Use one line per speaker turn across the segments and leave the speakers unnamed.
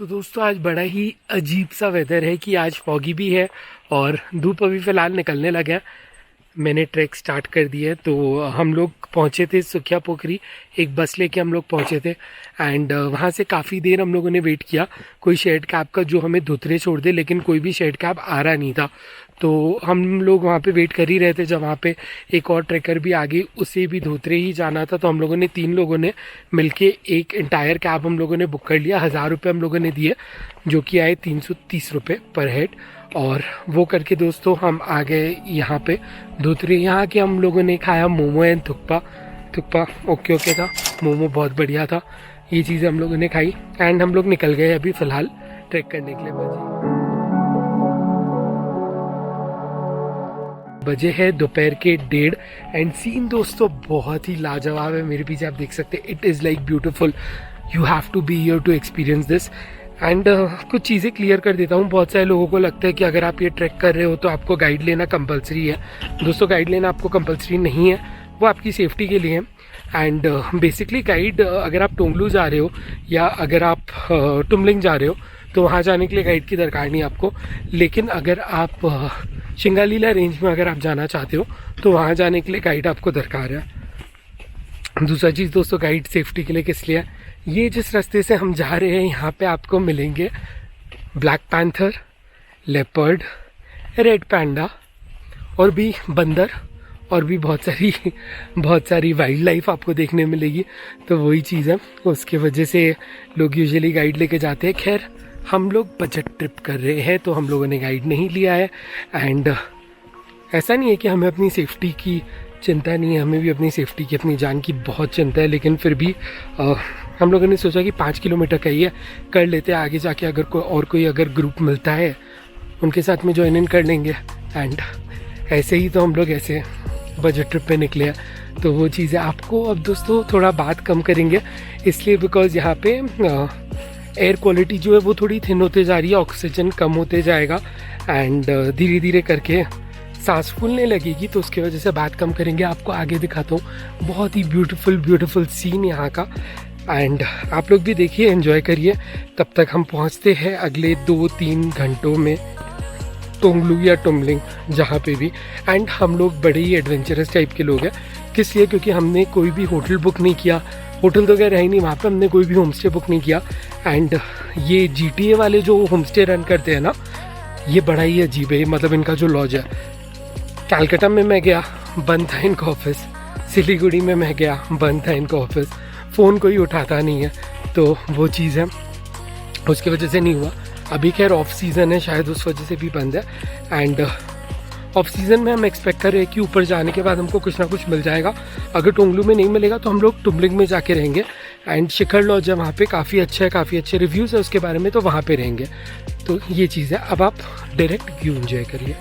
तो दोस्तों आज बड़ा ही अजीब सा वेदर है कि आज फॉगी भी है और धूप अभी फ़िलहाल निकलने लगा है। मैंने ट्रैक स्टार्ट कर दिया है। तो हम लोग पहुँचे थे सुखिया पोखरी, एक बस लेके हम लोग पहुँचे थे एंड वहाँ से काफ़ी देर हम लोगों ने वेट किया कोई शेड कैब का जो हमें धुतरे छोड़ दे, लेकिन कोई भी शेड कैब आ रहा नहीं था। तो हम लोग वहाँ पे वेट कर ही रहे थे। जब वहाँ पे एक और ट्रैकर भी आ गई, उसे भी धोतरे ही जाना था। तो हम लोगों ने 3 लोगों ने मिलके एक इंटायर कैब हम लोगों ने बुक कर लिया। 1000 रुपये हम लोगों ने दिए, जो कि आए 330 रुपये पर हेड। और वो करके दोस्तों हम आ गए यहाँ पे धोतरे। यहाँ के हम लोगों ने खाया मोमो एंड थुक्पा ओके था। मोमो बहुत बढ़िया था। ये चीज़ें हम लोगों ने खाई एंड हम लोग निकल गए अभी फ़िलहाल ट्रैक करने के लिए। बजे है दोपहर के 1:30 एंड सीन दोस्तों बहुत ही लाजवाब है। मेरे पीछे आप देख सकते हैं, it is like beautiful. You have to be here to experience this. And कुछ चीज़ें क्लियर कर देता हूँ। बहुत सारे लोगों को लगता है कि अगर आप ये ट्रैक कर रहे हो तो आपको गाइड लेना कंपलसरी है। दोस्तों गाइड लेना आपको कंपलसरी नहीं है, वो आपकी सेफ्टी के लिए है। एंड बेसिकली गाइड अगर आप टोंगलू जा रहे हो या अगर आप टुमलिंग जा रहे हो तो वहाँ जाने के लिए गाइड की दरकार नहीं आपको। लेकिन अगर आप शिंगालीला रेंज में अगर आप जाना चाहते हो तो वहाँ जाने के लिए गाइड आपको दरकार है। दूसरा चीज़ दोस्तों, गाइड सेफ्टी के लिए किस लिए है? ये जिस रास्ते से हम जा रहे हैं यहाँ पे आपको मिलेंगे ब्लैक पैंथर, लेपर्ड, रेड पैंडा और भी बंदर और भी बहुत सारी वाइल्ड लाइफ आपको देखने मिलेगी। तो वही चीज़ है, उसके वजह से लोग यूजुअली गाइड लेके जाते हैं। खैर हम लोग बजट ट्रिप कर रहे हैं तो हम लोगों ने गाइड नहीं लिया है। एंड ऐसा नहीं है कि हमें अपनी सेफ्टी की चिंता नहीं है, हमें भी अपनी सेफ्टी की, अपनी जान की बहुत चिंता है। लेकिन फिर भी हम लोगों ने सोचा कि 5 किलोमीटर का ही है, कर लेते हैं। आगे जाके अगर कोई अगर ग्रुप मिलता है उनके साथ में ज्वाइन इन कर लेंगे। एंड ऐसे ही तो हम लोग ऐसे बजट ट्रिप पे निकले हैं। तो वो चीज़ें आपको अब दोस्तों थोड़ा बात कम करेंगे, इसलिए बिकॉज यहाँ पे एयर क्वालिटी जो है वो थोड़ी थिन होते जा रही है, ऑक्सीजन कम होते जाएगा एंड धीरे धीरे करके सांस फूलने लगेगी। तो उसकी वजह से बात कम करेंगे। आपको आगे दिखाता हूँ, बहुत ही ब्यूटीफुल सीन यहाँ का। एंड आप लोग भी देखिए, एंजॉय करिए। तब तक हम पहुँचते हैं अगले 2-3 घंटों में टोंगलू या टुमलिंग जहाँ पे भी। एंड हम लोग बड़े ही एडवेंचरस टाइप के लोग हैं। किस लिए? क्योंकि हमने कोई भी होटल बुक नहीं किया। होटल तो क्या रहा ही नहीं वहाँ पे, हमने कोई भी होम स्टे बुक नहीं किया। एंड ये GTA वाले जो होम स्टे रन करते हैं ना, ये बड़ा ही अजीब है। मतलब इनका जो लॉज है, कलकत्ता में मैं गया, बंद था इनका ऑफिस। सिलीगुड़ी में मैं गया, बंद था इनका ऑफिस। फ़ोन कोई उठाता नहीं है। तो वो चीज़ है, उसकी वजह से नहीं हुआ। अभी खैर ऑफ सीज़न है, शायद उस वजह से भी बंद है। एंड ऑफ सीज़न में हम एक्सपेक्ट कर रहे हैं कि ऊपर जाने के बाद हमको कुछ ना कुछ मिल जाएगा। अगर टोंगलू में नहीं मिलेगा तो हम लोग टुमलिंग में जाके रहेंगे। एंड शिखर लॉज है वहाँ पे, काफ़ी अच्छा है, काफ़ी अच्छे रिव्यूज़ है उसके बारे में, तो वहाँ पे रहेंगे। तो ये चीज़ है। अब आप डायरेक्ट व्यू एंजॉय करिए।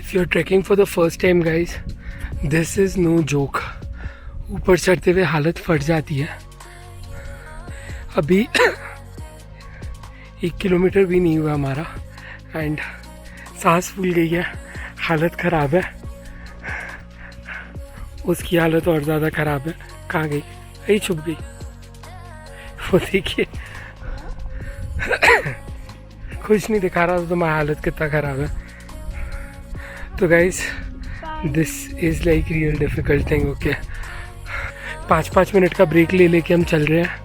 If you're trekking for the first time guys, this is no joke. ऊपर चढ़ते हुए हालत फट जाती है। अभी 1 किलोमीटर भी नहीं हुआ हमारा एंड सांस फूल गई है, हालत ख़राब है। उसकी हालत और ज़्यादा ख़राब है। कहाँ गई? यही छुप गई। वो देखिए कुछ नहीं दिखा रहा तो तुम्हारी हालत कितना ख़राब है। तो guys this is like real difficult thing. Okay, 5-5 minute का ब्रेक ले लेके हम चल रहे हैं।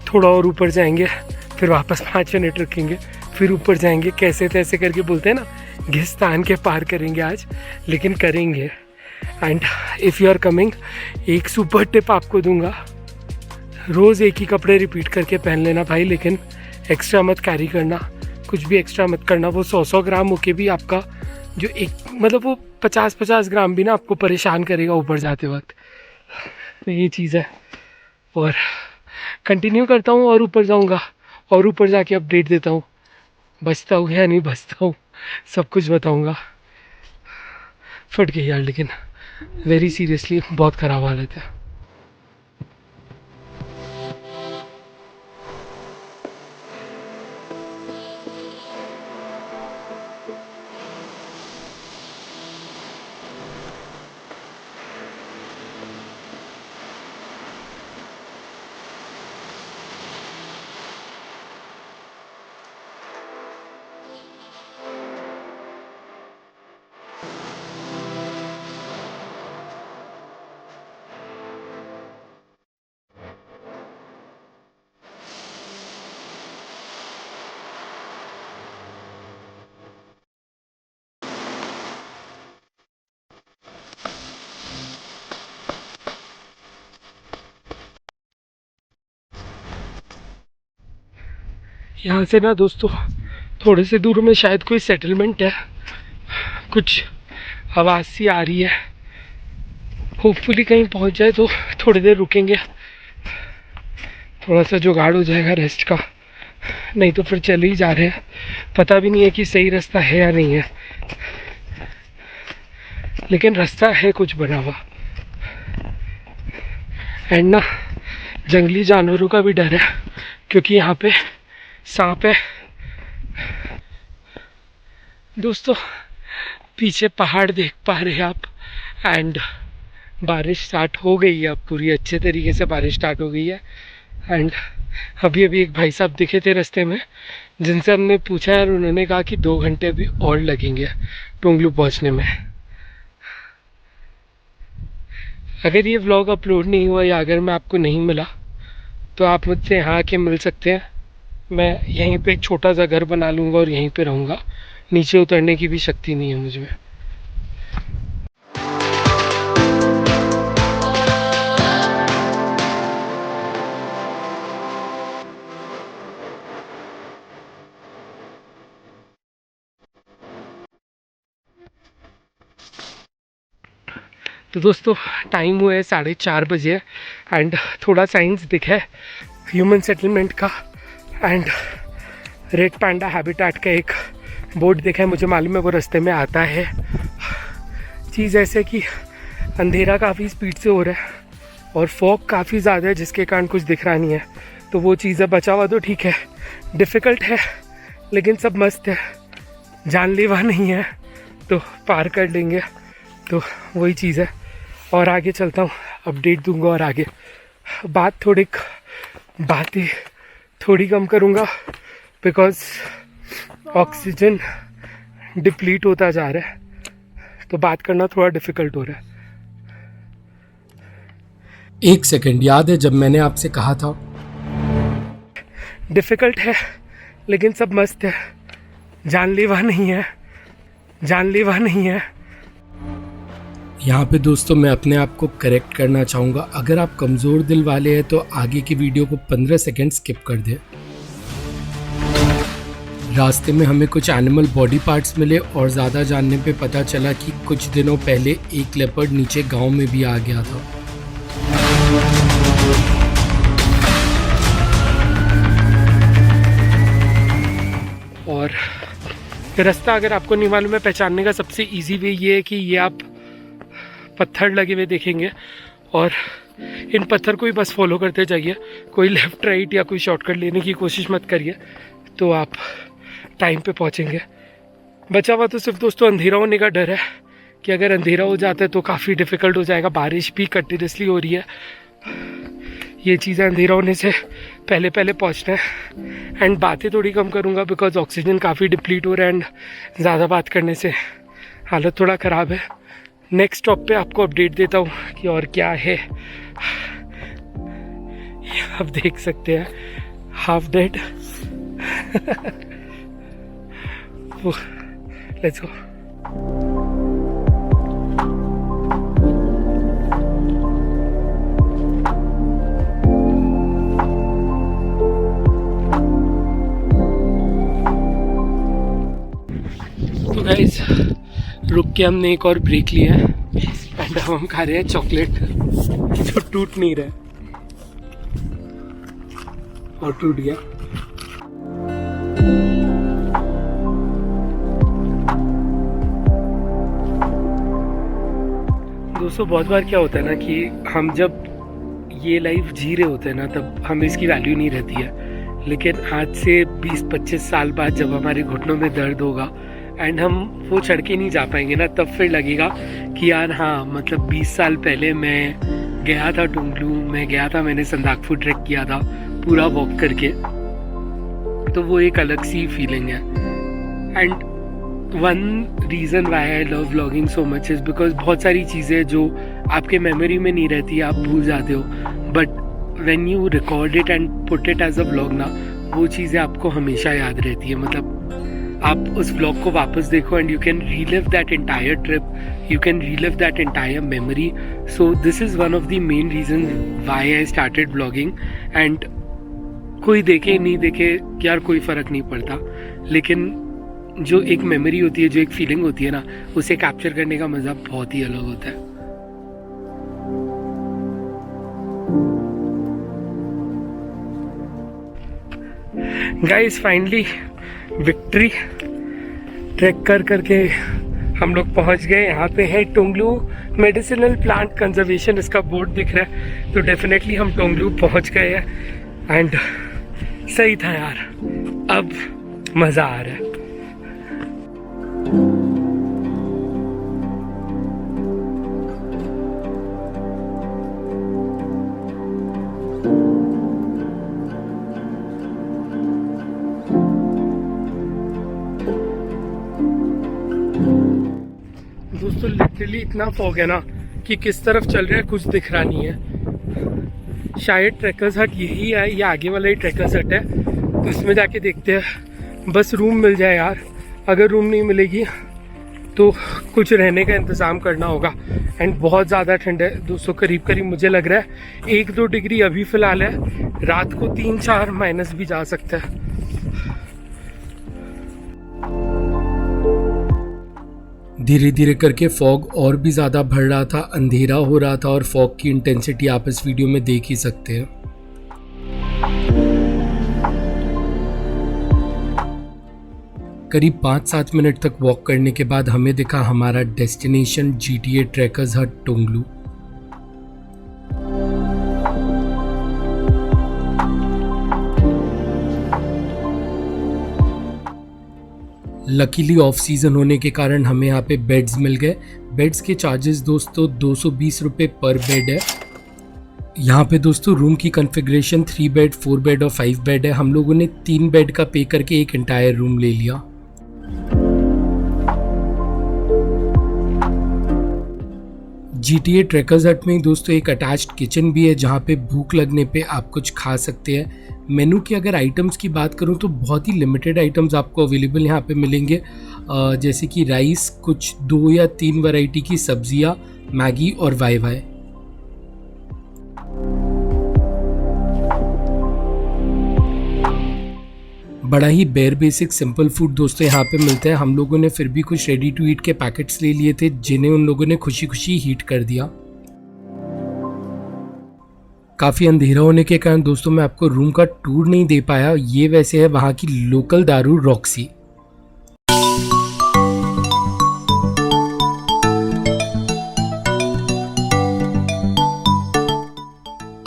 थोड़ा और ऊपर जाएंगे, फिर वापस 5 मिनट रुकेंगे, फिर ऊपर जाएंगे। कैसे तैसे करके बोलते हैं ना, घिस्तान के पार करेंगे आज, लेकिन करेंगे। And if you are coming, एक सुपर टिप आपको दूंगा, रोज़ एक ही कपड़े रिपीट करके पहन लेना भाई, लेकिन एक्स्ट्रा मत कैरी करना। कुछ भी एक्स्ट्रा मत करना। वो 100 ग्राम होके भी आपका जो एक मतलब वो 50 ग्राम भी ना आपको परेशान करेगा ऊपर जाते वक्त। तो ये चीज़ है। और कंटिन्यू करता हूँ और ऊपर जाऊँगा और ऊपर जाके अपडेट देता हूँ, बचता हूँ या नहीं बचता हूँ, सब कुछ बताऊँगा। फट गई यार, लेकिन वेरी सीरियसली बहुत ख़राब हालत है। यहाँ से ना दोस्तों थोड़े से दूर में शायद कोई सेटलमेंट है, कुछ आवाज़ सी आ रही है। होपफुली कहीं पहुँच जाए तो थोड़ी देर रुकेंगे, थोड़ा सा जुगाड़ हो जाएगा रेस्ट का, नहीं तो फिर चले ही जा रहे हैं। पता भी नहीं है कि सही रास्ता है या नहीं है, लेकिन रास्ता है कुछ बना हुआ। एंड ना जंगली जानवरों का भी डर है, क्योंकि यहाँ पे सांप है दोस्तों। पीछे पहाड़ देख पा रहे हैं आप, एंड बारिश स्टार्ट हो गई है, अब पूरी अच्छे तरीके से बारिश स्टार्ट हो गई है। एंड अभी अभी एक भाई साहब दिखे थे रास्ते में, जिनसे हमने पूछा है, और उन्होंने कहा कि 2 घंटे भी और लगेंगे टोंगलू पहुंचने में। अगर ये व्लॉग अपलोड नहीं हुआ या अगर मैं आपको नहीं मिला तो आप मुझसे यहाँ आके मिल सकते हैं। मैं यहीं पे एक छोटा सा घर बना लूँगा और यहीं पे रहूँगा, नीचे उतरने की भी शक्ति नहीं है मुझ में। तो दोस्तों टाइम हुआ है 4:30 बजे, एंड थोड़ा साइंस दिखा है ह्यूमन सेटलमेंट का, एंड रेड पैंडा हैबिटेट का एक बोर्ड देखा है। मुझे मालूम है वो रास्ते में आता है। चीज़ ऐसे कि अंधेरा काफ़ी स्पीड से हो रहा है और फॉग काफ़ी ज़्यादा है, जिसके कारण कुछ दिख रहा नहीं है। तो वो चीज़ें बचा हुआ तो ठीक है, डिफ़िकल्ट है लेकिन सब मस्त है, जानलेवा नहीं है, तो पार कर लेंगे। तो वही चीज़ है। और आगे चलता हूँ, अपडेट दूंगा, और आगे बातें थोड़ी कम करूँगा, बिकॉज ऑक्सीजन डिप्लीट होता जा रहा है, तो बात करना थोड़ा डिफ़िकल्ट हो रहा है।
एक सेकंड, याद है जब मैंने आपसे कहा था?
डिफ़िकल्ट है लेकिन सब मस्त है, जानलेवा नहीं है, जानलेवा नहीं है।
यहाँ पे दोस्तों मैं अपने आप को करेक्ट करना चाहूँगा, अगर आप कमज़ोर दिल वाले हैं तो आगे की वीडियो को 15 सेकंड स्किप कर दें। रास्ते में हमें कुछ एनिमल बॉडी पार्ट्स मिले और ज़्यादा जानने पे पता चला कि कुछ दिनों पहले एक लेपर्ड नीचे गांव में भी आ गया था।
और रास्ता अगर आपको नहीं मालूम है पहचानने का सबसे इजी वे ये है कि ये आप पत्थर लगे हुए देखेंगे और इन पत्थर को ही बस फॉलो करते जाइए। कोई लेफ़्ट राइट या कोई शॉर्टकट लेने की कोशिश मत करिए, तो आप टाइम पे पहुंचेंगे। बचा हुआ तो सिर्फ दोस्तों अंधेरा होने का डर है कि अगर अंधेरा हो जाता है तो काफ़ी डिफ़िकल्ट हो जाएगा। बारिश भी कंटिन्यूसली हो रही है, ये चीज़ें अंधेरा होने से पहले पहले पहुंचना है। एंड बातें थोड़ी कम करूँगा बिकॉज ऑक्सीजन काफ़ी डिप्लीट हो रहा है, एंड ज़्यादा बात करने से हालत थोड़ा ख़राब है। नेक्स्ट स्टॉप पे आपको अपडेट देता हूँ कि और क्या है। आप देख सकते हैं हाफ डेड। Let's go. तो गाइस रुक के हमने एक और ब्रेक लिया है एंड हम खा रहे हैं चॉकलेट जो टूट नहीं रहा है और टूट गया। दोस्तों बहुत बार क्या होता है ना कि हम जब ये लाइफ जी रहे होते हैं ना तब हमें इसकी वैल्यू नहीं रहती है, लेकिन आज से 20-25 साल बाद जब हमारे घुटनों में दर्द होगा एंड हम वो चढ़ के नहीं जा पाएंगे ना, तब फिर लगेगा कि यार हाँ मतलब 20 साल पहले मैं गया था टोंगलू, मैं गया था, मैंने संदाकफू ट्रैक किया था पूरा वॉक करके, तो वो एक अलग सी फीलिंग है। And one reason why I love vlogging so much is because बहुत सारी चीज़ें जो आपके मेमोरी में नहीं रहती आप भूल जाते हो, but when you record it and put it as a vlog ना, वो चीज़ें आपको हमेशा याद रहती है। मतलब आप उस व्लॉग को वापस देखो and you can relive that entire trip, you can relive that entire memory. So this is one of the main reason why I started vlogging. And कोई देखे नहीं देखे यार कोई फ़र्क नहीं पड़ता, लेकिन जो एक मेमोरी होती है, जो एक फीलिंग होती है ना, उसे कैप्चर करने का मज़ा बहुत ही अलग होता है। गाइस फाइनली विक्ट्री ट्रैक करके हम लोग पहुंच गए। यहाँ पे है टोंगलू मेडिसिनल प्लांट कंजर्वेशन, इसका बोर्ड दिख रहा है, तो डेफिनेटली हम टोंगलू पहुंच गए हैं। एंड सही था यार, अब मज़ा आ रहा है। दोस्तों लिटरली इतना फॉग है ना कि किस तरफ चल रहा है कुछ दिख रहा नहीं है। शायद ट्रैकर्स हट यही है, ये आगे वाला ही ट्रैकर्स हट है, तो इसमें जाके देखते हैं। बस रूम मिल जाए यार, अगर रूम नहीं मिलेगी तो कुछ रहने का इंतज़ाम करना होगा। एंड बहुत ज़्यादा ठंड है दोस्तों, करीब करीब मुझे लग रहा है 1-2 डिग्री अभी फ़िलहाल है, रात को 3-4 माइनस भी जा सकता है।
धीरे धीरे करके फॉग और भी ज़्यादा बढ़ रहा था, अंधेरा हो रहा था और फॉग की इंटेंसिटी आप इस वीडियो में देख ही सकते हैं। करीब 5-7 मिनट तक वॉक करने के बाद हमें दिखा हमारा डेस्टिनेशन GTA ट्रैकर्स हट टोंगलू। लकीली ऑफ सीज़न होने के कारण हमें यहाँ पे बेड्स मिल गए। बेड्स के चार्जेस दोस्तों 220 रुपये पर बेड है। यहाँ पे दोस्तों रूम की कॉन्फ़िगरेशन 3 बेड, 4 बेड और 5 बेड है। हम लोगों ने 3 बेड का पे करके एक एंटायर रूम ले लिया। GTA ट्रैकर्स हट में दोस्तों एक अटैच्ड किचन भी है, जहाँ पे भूख लगने पे आप कुछ खा सकते हैं। मेनू की अगर आइटम्स की बात करूँ तो बहुत ही लिमिटेड आइटम्स आपको अवेलेबल यहाँ पे मिलेंगे, जैसे कि राइस, कुछ 2 या 3 वैरायटी की सब्जियाँ, मैगी और वाई। बड़ा ही बेयर बेसिक सिंपल फूड दोस्तों यहाँ पे मिलते हैं। हम लोगों ने फिर भी कुछ रेडी टू ईट के पैकेट्स ले लिए थे, जिन्हें उन लोगों ने खुशी खुशी हीट कर दिया। काफ़ी अंधेरा होने के कारण दोस्तों मैं आपको रूम का टूर नहीं दे पाया। ये वैसे है वहाँ की लोकल दारू रॉक्सी।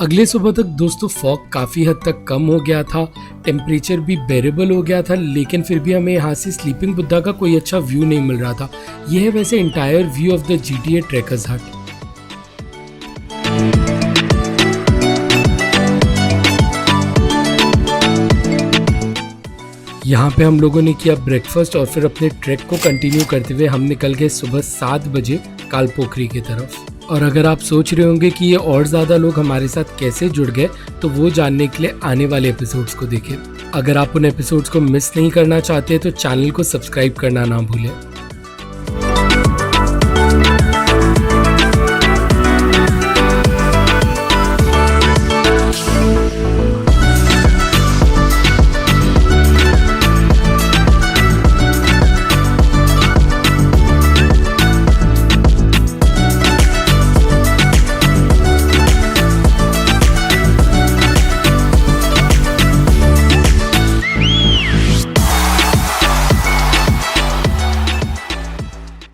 अगले सुबह तक दोस्तों फॉग काफ़ी हद तक कम हो गया था, टेम्परेचर भी बेरेबल हो गया था, लेकिन फिर भी हमें यहाँ से स्लीपिंग बुद्धा का कोई अच्छा व्यू नहीं मिल रहा था। यह है वैसे entire view of the GTA trackers hut. यहाँ पे हम लोगों ने किया ब्रेकफास्ट और फिर अपने ट्रैक को कंटिन्यू करते हुए हम निकल गए सुबह 7 बजे कालपोखरी की तरफ। और अगर आप सोच रहे होंगे कि ये और ज़्यादा लोग हमारे साथ कैसे जुड़ गए, तो वो जानने के लिए आने वाले एपिसोड्स को देखें। अगर आप उन एपिसोड्स को मिस नहीं करना चाहते तो चैनल को सब्सक्राइब करना ना भूलें।